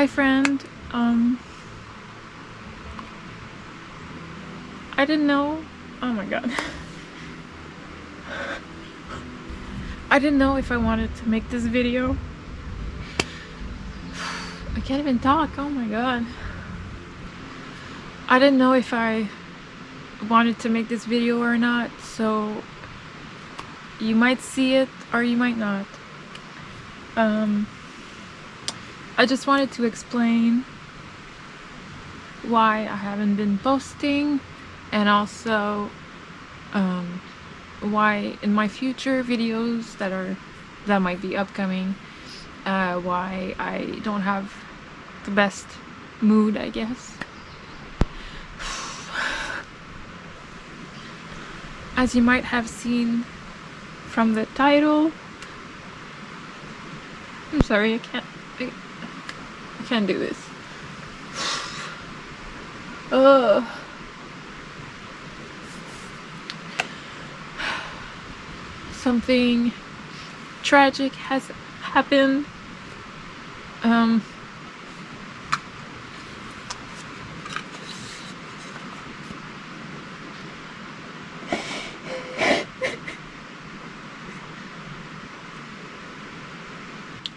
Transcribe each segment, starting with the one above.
Hi friend, I didn't know, oh my god. I didn't know if I wanted to make this video. I can't even talk, oh my god. I didn't know if I wanted to make this video or not, so you might see it or you might not. I just wanted to explain why I haven't been posting, and also why in my future videos that might be upcoming, why I don't have the best mood, I guess. As you might have seen from the title, I'm sorry, I can't do this. Something tragic has happened.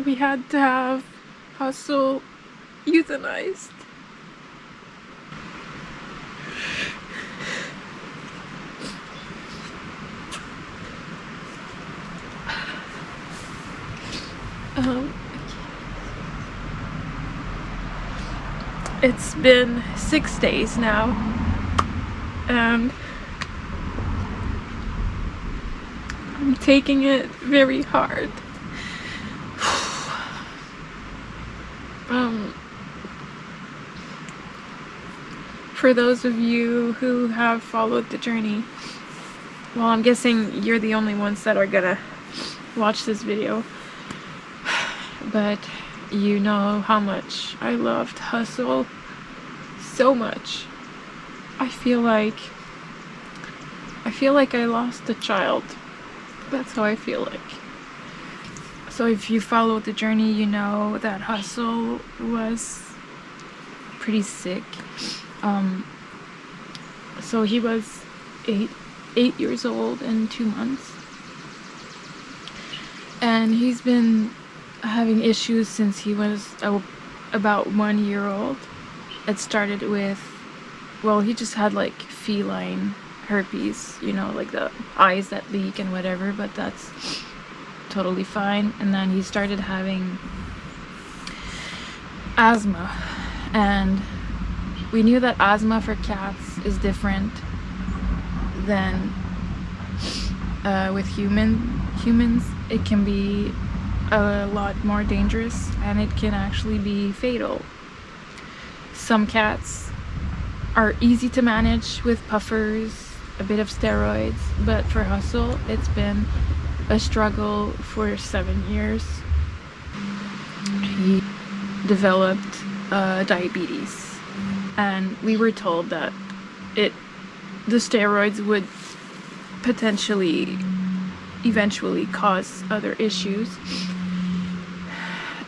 We had to have Hustle euthanized. It's been 6 days now, and I'm taking it very hard. For those of you who have followed the journey, well, I'm guessing you're the only ones that are gonna watch this video, but you know how much I loved Hustle. So much. I feel like I lost a child. That's how I feel like. So if you follow the journey, you know that Hustle was pretty sick. So he was 8 years old and 2 months. And he's been having issues since he was about 1 year old. It started with, well, he just had like feline herpes, you know, like the eyes that leak and whatever, but that's totally fine. And then he started having asthma, and we knew that asthma for cats is different than with humans. It can be a lot more dangerous, and it can actually be fatal. Some cats are easy to manage with puffers, a bit of steroids, but for Hustle, it's been a struggle for 7 years. He developed diabetes, and we were told that the steroids would potentially eventually cause other issues,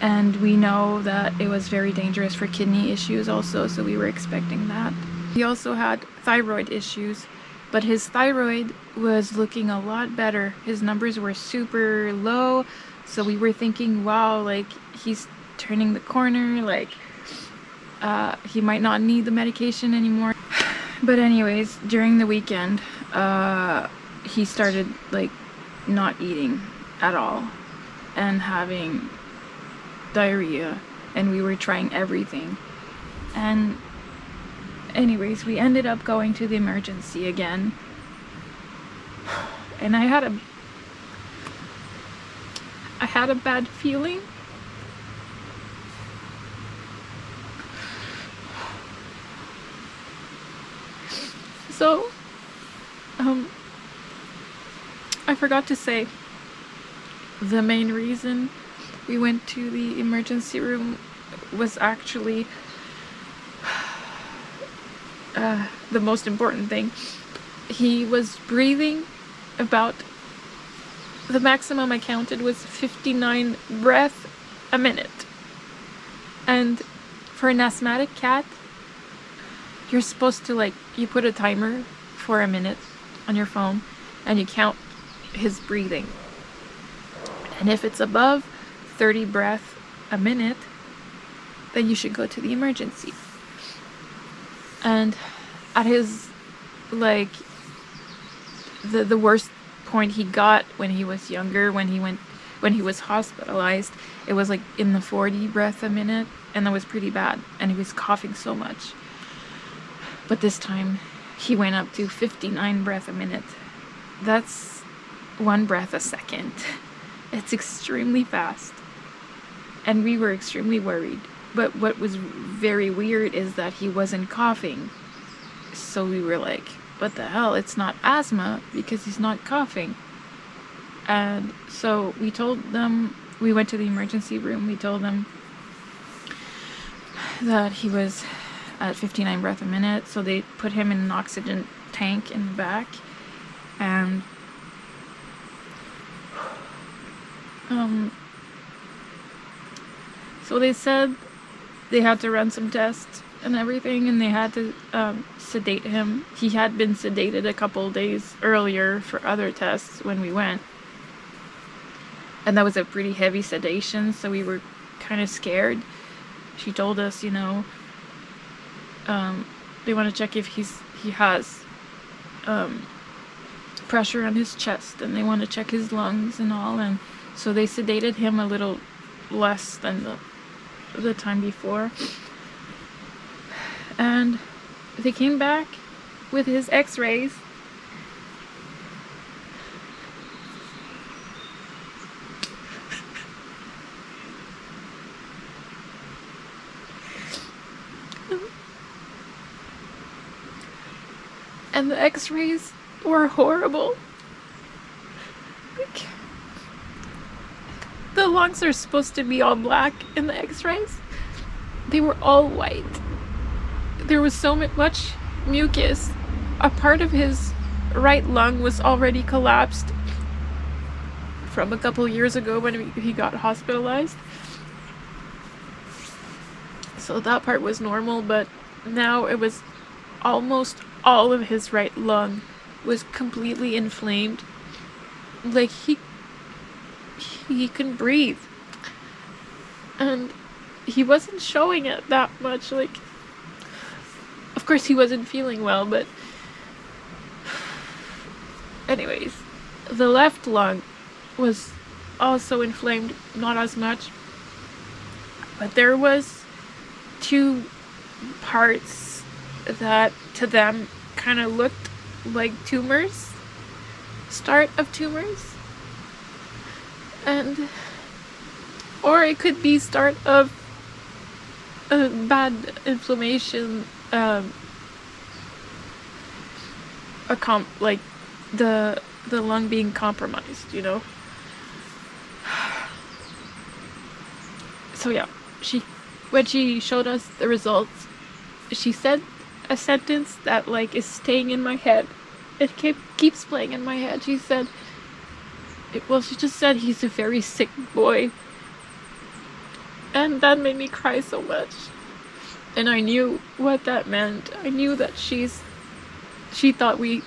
and we know that it was very dangerous for kidney issues also, so we were expecting that. He also had thyroid issues, but his thyroid was looking a lot better. His numbers were super low, so we were thinking, wow, like he's turning the corner, like he might not need the medication anymore. But anyways, during the weekend, he started like not eating at all and having diarrhea, and we were trying everything. And anyways, we ended up going to the emergency again, and I had a bad feeling. So I forgot to say, the main reason we went to the emergency room was actually the most important thing. He was breathing about, the maximum I counted was 59 breaths a minute, and For an asthmatic cat, you're supposed to, like, you put a timer for a minute on your phone and you count his breathing. And if it's above 30 breaths a minute, then you should go to the emergency. And at his, like, the worst point he got when he was younger, when he was hospitalized, it was like in the 40 breaths a minute, and that was pretty bad, and he was coughing so much. But this time he went up to 59 breaths a minute. That's 1 breath a second. It's extremely fast, and we were extremely worried. But what was very weird is that he wasn't coughing, so we were like, what the hell, it's not asthma because he's not coughing. And so we told them, we went to the emergency room, we told them that he was at 59 breaths a minute, so they put him in an oxygen tank in the back. And so they said they had to run some tests and everything, and they had to sedate him. He had been sedated a couple days earlier for other tests when we went, and that was a pretty heavy sedation, so we were kind of scared. She told us, you know, they want to check if he has pressure on his chest, and they want to check his lungs and all, and so they sedated him a little less than the time before. And they came back with his x-rays. And the x-rays were horrible. Like, the lungs are supposed to be all black in the x-rays. They were all white. There was so much mucus. A part of his right lung was already collapsed from a couple years ago when he got hospitalized. So that part was normal, but now it was almost all of his right lung was completely inflamed. Like, he couldn't breathe. And he wasn't showing it that much. Like, of course he wasn't feeling well, but anyways, the left lung was also inflamed, not as much, but there was 2 parts that to them kind of looked like tumors, start of tumors, and or it could be start of a bad inflammation, like the lung being compromised, you know. So yeah, when she showed us the results, she said a sentence that, like, is staying in my head. It keeps playing in my head. She said, she just said, he's a very sick boy. And that made me cry so much. And I knew what that meant. I knew that she thought we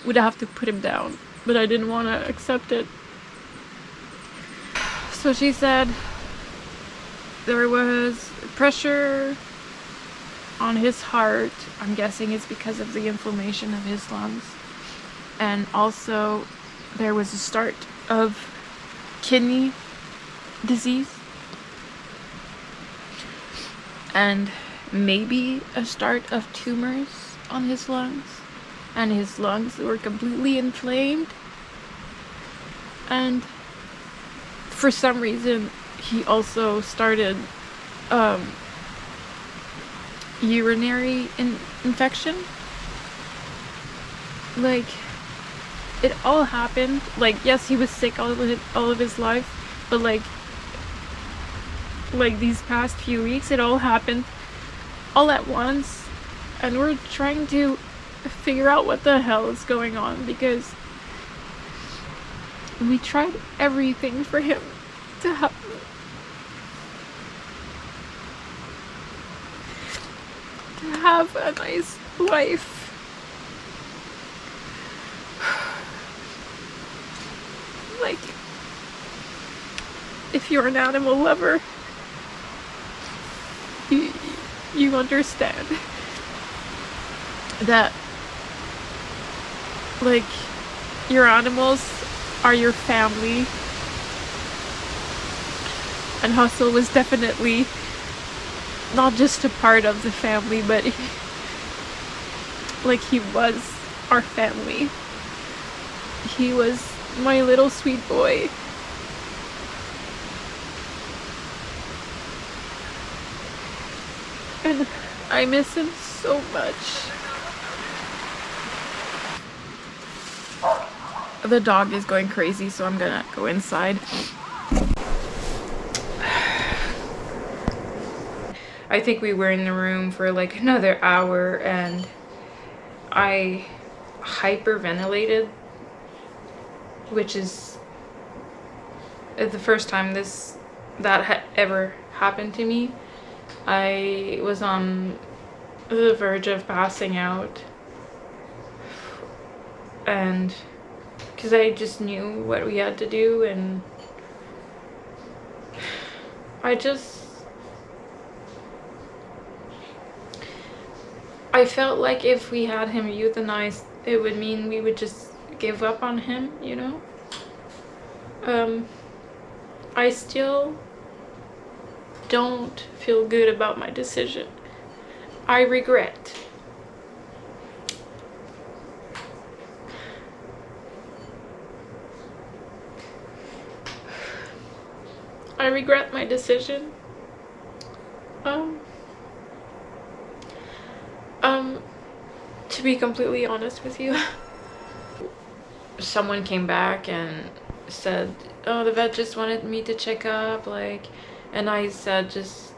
would have to put him down, but I didn't want to accept it. So she said there was pressure on his heart. I'm guessing it's because of the inflammation of his lungs. And also there was a start of kidney disease. And maybe a start of tumors on his lungs. And his lungs were completely inflamed. And for some reason, he also started urinary infection. Like, it all happened. Like, yes, he was sick all of his life, but like these past few weeks, it all happened all at once, and we're trying to figure out what the hell is going on, because we tried everything for him to help. have a nice life. Like, if you're an animal lover, you understand that, like, your animals are your family, and Hustle was definitely not just a part of the family, but like, he was our family. He was my little sweet boy. And I miss him so much. The dog is going crazy, so I'm gonna go inside. I think we were in the room for like another hour, and I hyperventilated, which is the first time that ever happened to me. I was on the verge of passing out, and because I just knew what we had to do, and I felt like if we had him euthanized, it would mean we would just give up on him, you know? I still don't feel good about my decision. I regret. I regret my decision. To be completely honest with you, someone came back and said, oh, the vet just wanted me to check up, like, and I said, just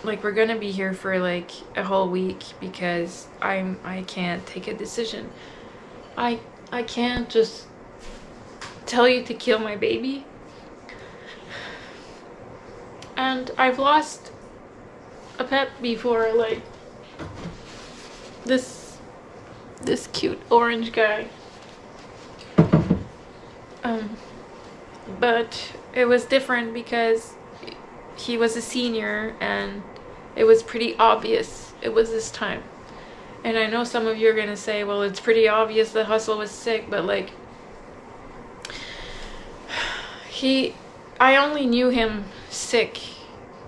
like, we're gonna be here for like a whole week because I can't take a decision. I can't just tell you to kill my baby. And I've lost a pet before, like this cute orange guy. But it was different because he was a senior and it was pretty obvious it was his time. And I know some of you are gonna say, well, it's pretty obvious that Hustle was sick, but like, I only knew him sick,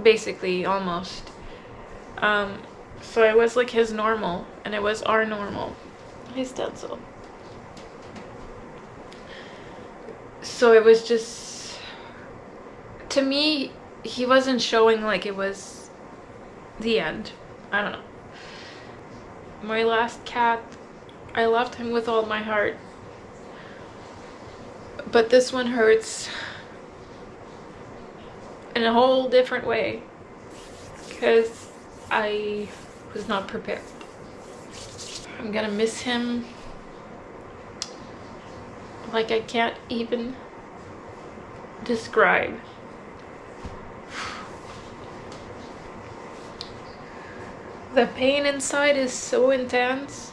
basically, almost. So it was like his normal, and it was our normal. His stencil. So it was just, to me, he wasn't showing like it was the end. I don't know. My last cat, I loved him with all my heart. But this one hurts in a whole different way because I was not prepared. I'm gonna miss him like I can't even describe. The pain inside is so intense.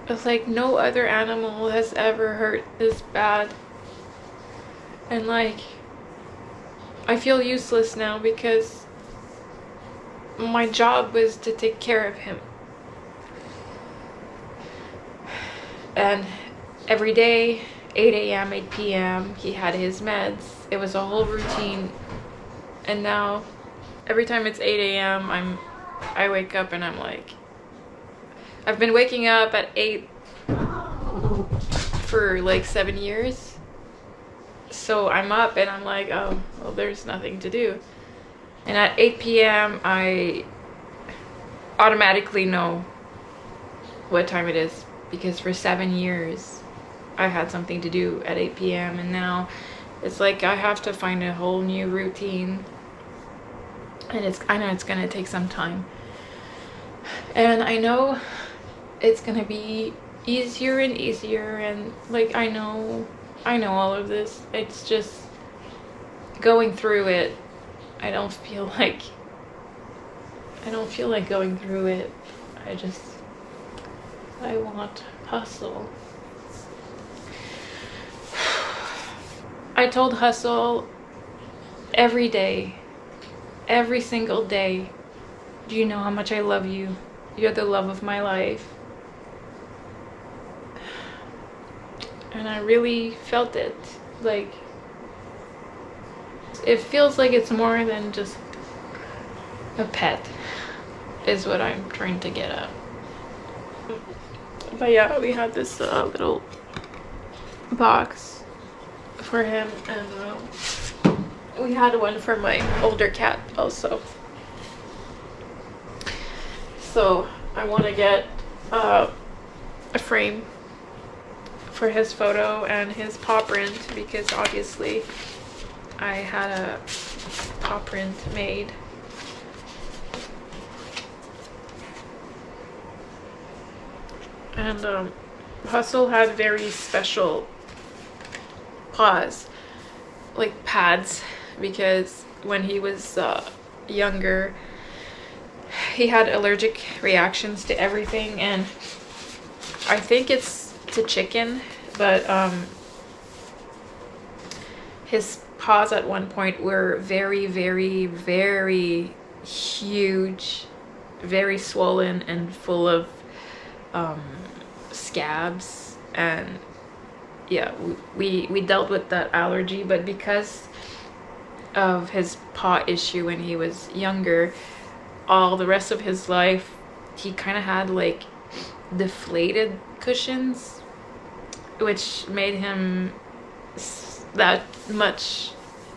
It's like no other animal has ever hurt this bad. And like, I feel useless now because my job was to take care of him. And every day, 8 a.m., 8 p.m., he had his meds. It was a whole routine. And now, every time it's 8 a.m., I wake up and I'm like, I've been waking up at 8 for like 7 years. So I'm up and I'm like, oh, well, there's nothing to do. And at 8 p.m., I automatically know what time it is, because for 7 years I had something to do at 8 p.m. and now it's like I have to find a whole new routine, and I know it's gonna take some time, and I know it's gonna be easier and easier, and like I know all of this. It's just going through it. I don't feel like going through it I want Hustle. I told Hustle every day, every single day, do you know how much I love you? You're the love of my life. And I really felt it. Like, it feels like it's more than just a pet, is what I'm trying to get at. But yeah, we had this little box for him, and we had one for my older cat also. So I want to get a frame for his photo and his paw print, because obviously I had a paw print made. And Hustle had very special paws, like pads, because when he was younger, he had allergic reactions to everything, and I think it's to chicken, but his paws at one point were very, very, very huge, very swollen and full of scabs. And yeah, we dealt with that allergy, but because of his paw issue when he was younger, all the rest of his life he kind of had like deflated cushions, which made him that much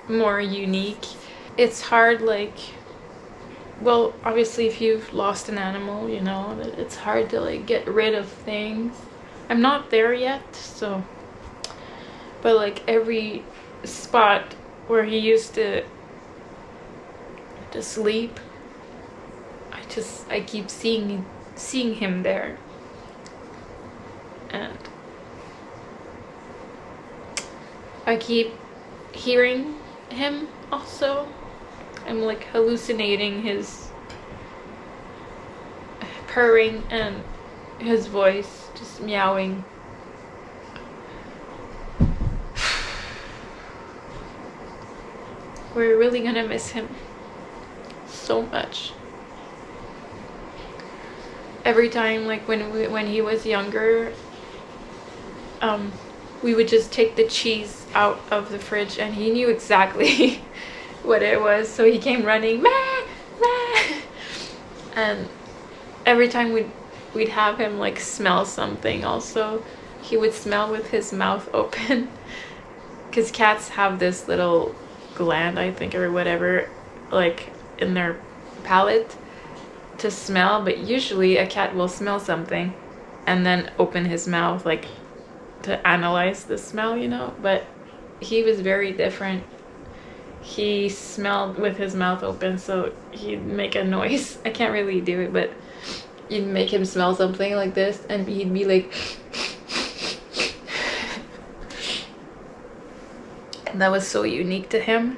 more unique. It's hard, like, well, obviously if you've lost an animal, you know, it's hard to like get rid of things. I'm not there yet, so, but like every spot where he used to sleep, I keep seeing him there, and I keep hearing him also. I'm like hallucinating his purring and his voice just meowing. We're really gonna miss him so much. Every time, like when he was younger, we would just take the cheese out of the fridge, and he knew exactly what it was, so he came running, "Meh, meh." And every time we'd have him like smell something also, he would smell with his mouth open, because cats have this little gland, I think, or whatever, like in their palate to smell. But usually a cat will smell something and then open his mouth like to analyze the smell, you know. But he was very different. He smelled with his mouth open, so he'd make a noise. I can't really do it, but you'd make him smell something like this and he'd be like and that was so unique to him.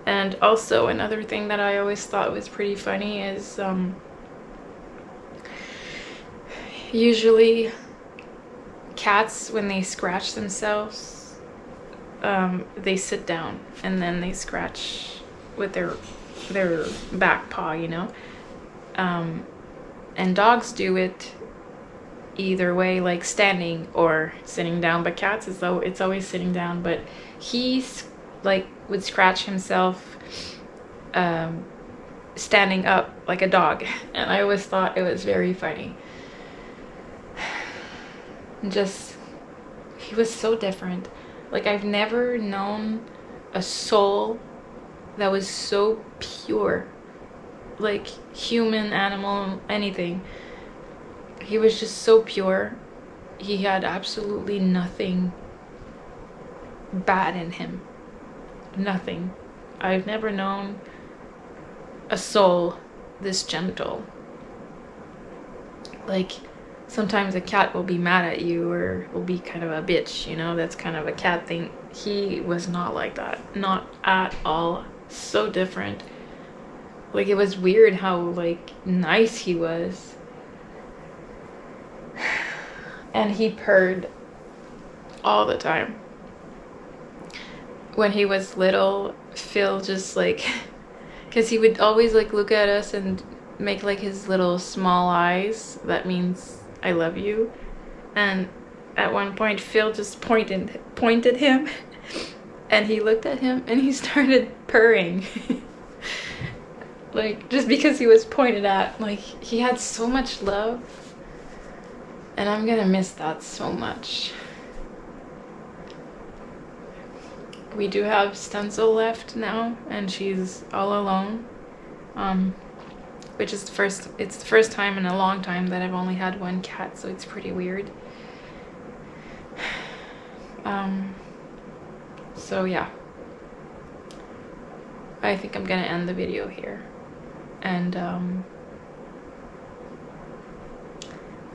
And also another thing that I always thought was pretty funny is usually cats, when they scratch themselves, they sit down and then they scratch with their back paw, you know. And dogs do it either way, like standing or sitting down, but cats is though it's always sitting down. But he's like would scratch himself standing up like a dog, and I always thought it was very funny. Just, he was so different. Like, I've never known a soul that was so pure, like human, animal, anything. He was just so pure. He had absolutely nothing bad in him. Nothing. I've never known a soul this gentle. Like, sometimes a cat will be mad at you or will be kind of a bitch, you know, that's kind of a cat thing. He was not like that. Not at all. So different. Like, it was weird how, like, nice he was. and he purred all the time. When he was little, Phil just like, because he would always like look at us and make like his little small eyes. That means I love you. And at one point, Phil just pointed him, and he looked at him and he started purring. Like, just because he was pointed at. Like, he had so much love, and I'm gonna miss that so much. We do have Stencil left now, and she's all alone, which is it's the first time in a long time that I've only had one cat, so it's pretty weird. So yeah, I think I'm gonna end the video here, and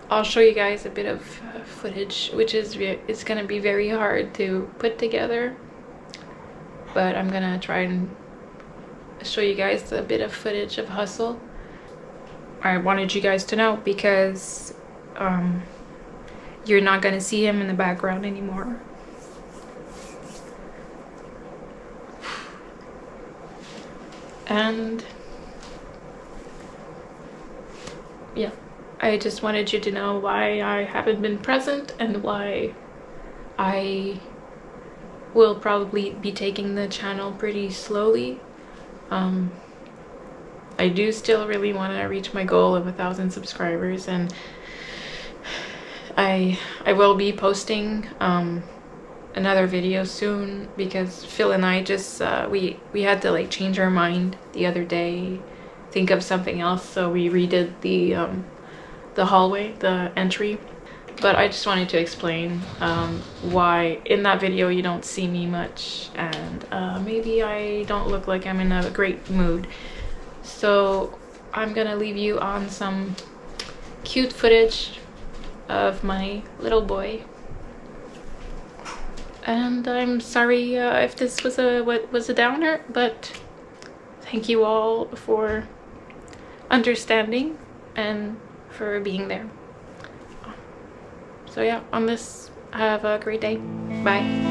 I'll show you guys a bit of footage, which is it's gonna be very hard to put together, but I'm gonna try and show you guys a bit of footage of Hustle. I wanted you guys to know because you're not gonna see him in the background anymore. And yeah, I just wanted you to know why I haven't been present and why I will probably be taking the channel pretty slowly. I do still really want to reach my goal of 1,000 subscribers, and I will be posting another video soon, because Phil and I just we had to like change our mind the other day, think of something else, so we redid the hallway, the entry. But I just wanted to explain why in that video you don't see me much, and maybe I don't look like I'm in a great mood. So I'm gonna leave you on some cute footage of my little boy. And I'm sorry if this was a downer, but thank you all for understanding and for being there. So yeah, on this, have a great day. Bye.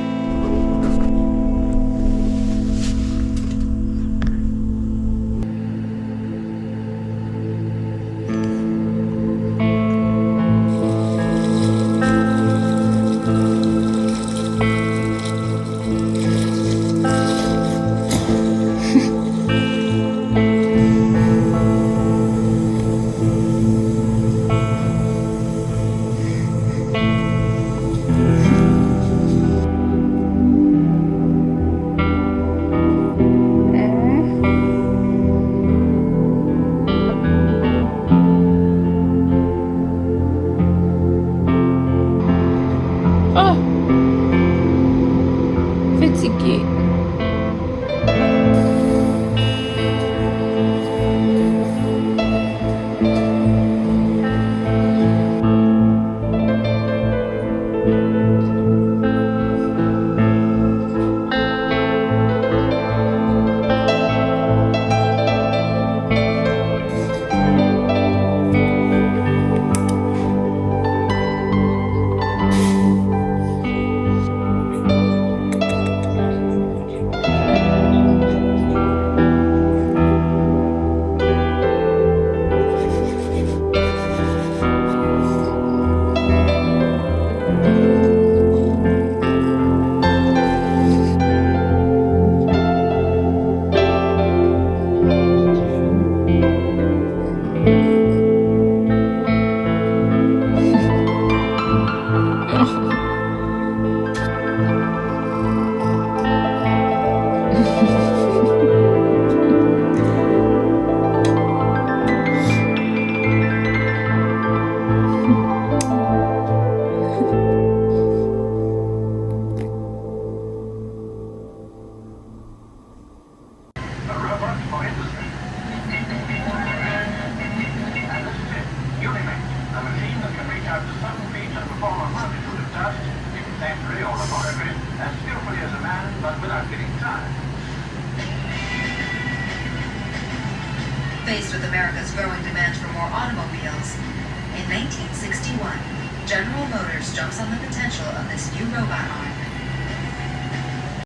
Faced with America's growing demand for more automobiles, in 1961, General Motors jumps on the potential of this new robot arm